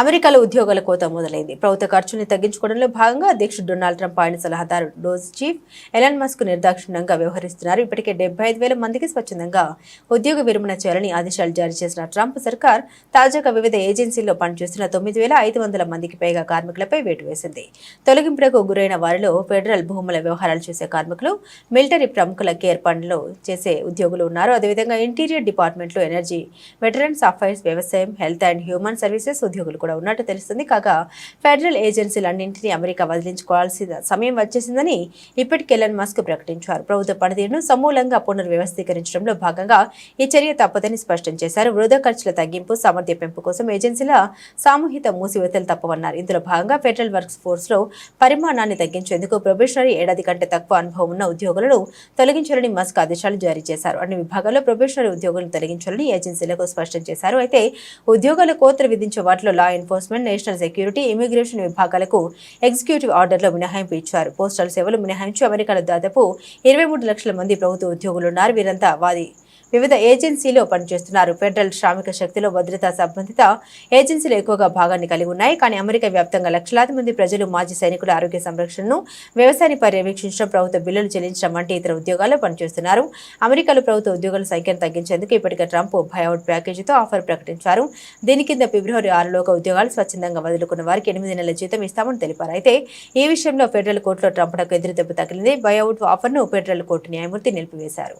అమెరికాలో ఉద్యోగాల కోత మొదలైంది. ప్రభుత్వ ఖర్చుల్ని తగ్గించుకోవడంలో భాగంగా అధ్యక్షుడు డొనాల్డ్ ట్రంప్ ఆయన సలహాదారు డోజ్ చీఫ్ ఎలాన్ మస్క్ నిర్దాక్షిణ్యంగా వ్యవహరిస్తున్నారు. ఇప్పటికే 75,000 మందికి స్వచ్ఛందంగా ఉద్యోగ విరమణ చేయాలని ఆదేశాలు జారీ చేసిన ట్రంప్ సర్కార్ తాజాగా వివిధ ఏజెన్సీల్లో పనిచేస్తున్న 9,500 మందికి పైగా కార్మికులపై వేటు వేసింది. తొలగింపులకు గురైన వారిలో ఫెడరల్ భూముల వ్యవహారాలు చేసే కార్మికులు, మిలిటరీ ప్రముఖుల కేర్ పనులు చేసే ఉద్యోగులు ఉన్నారు. అదేవిధంగా ఇంటీరియర్ డిపార్ట్మెంట్లో ఎనర్జీ, వెటరన్స్ అఫైర్స్, వ్యవసాయం, హెల్త్ అండ్ హ్యూమన్ సర్వీసెస్ ఉద్యోగులు కూడా ఉన్నట్టు తెలుస్తుంది. కాగా ఫెడరల్ ఏజెన్సీలన్నింటినీ అమెరికా వదిలించుకోవాల్సిన సమయం వచ్చేసిందని ఇప్పటికే ఎలాన్ మస్క్ ప్రకటించారు. ప్రభుత్వ పనితీరును సమూలంగా పునర్వ్యవస్థీకరించడంలో భాగంగా ఈ చర్య తప్పదని స్పష్టం చేశారు. వృధా ఖర్చుల తగ్గింపు, సామర్థ్య పెంపు కోసం ఏజెన్సీల సామూహిక మూసివేతలు తప్పవన్నారు. ఇందులో భాగంగా ఫెడరల్ వర్క్స్ ఫోర్స్ లో పరిమాణాన్ని తగ్గించేందుకు ప్రొబేషనరీ ఏడాది కంటే తక్కువ అనుభవం ఉన్న ఉద్యోగులను తొలగించాలని మస్క్ ఆదేశాలు జారీ చేశారు. అన్ని విభాగాల్లో ప్రొబేషనరీ ఉద్యోగులను తొలగించాలని ఏజెన్సీలకు స్పష్టం చేశారు. అయితే ఉద్యోగాల కోతలు విధించే వాటిలో law enforcement, national security, immigration విభాగాలకు ఎగ్జిక్యూటివ్ ఆర్డర్లో మినహాయింపు ఇచ్చారు. పోస్టల్ సేవలు మినహాయించి అమెరికాలో దాదాపు 23 లక్షల మంది ప్రభుత్వ ఉద్యోగులున్నారు. వీరంతా వివిధ ఏజెన్సీలో పనిచేస్తున్నారు. ఫెడరల్ శ్రామిక శక్తిలో భద్రతా సంబంధిత ఏజెన్సీలు ఎక్కువగా భాగాన్ని కలిగి ఉన్నాయి. కానీ అమెరికా వ్యాప్తంగా లక్షలాది మంది ప్రజలు మాజీ సైనికుల ఆరోగ్య సంరక్షణను, వ్యవసాయాన్ని పర్యవేక్షించడం, ప్రభుత్వ బిల్లులు చెల్లించడం వంటి ఇతర ఉద్యోగాల్లో పనిచేస్తున్నారు. అమెరికాలో ప్రభుత్వ ఉద్యోగుల సంఖ్యను తగ్గించేందుకు ఇప్పటికే ట్రంప్ బయౌట్ ప్యాకేజీతో ఆఫర్ ప్రకటించారు. దీని కింద ఫిబ్రవరి 6లోగా ఉద్యోగాలు స్వచ్ఛందంగా వదులుకున్న వారికి 8 నెలల జీతం ఇస్తామని తెలిపారు. అయితే ఈ విషయంలో ఫెడరల్ కోర్టులో ట్రంప్కు ఎదురుదెబ్బ తగిలింది. బయౌట్ ఆఫర్ను ఫెడరల్ కోర్టు న్యాయమూర్తి నిలిపివేశారు.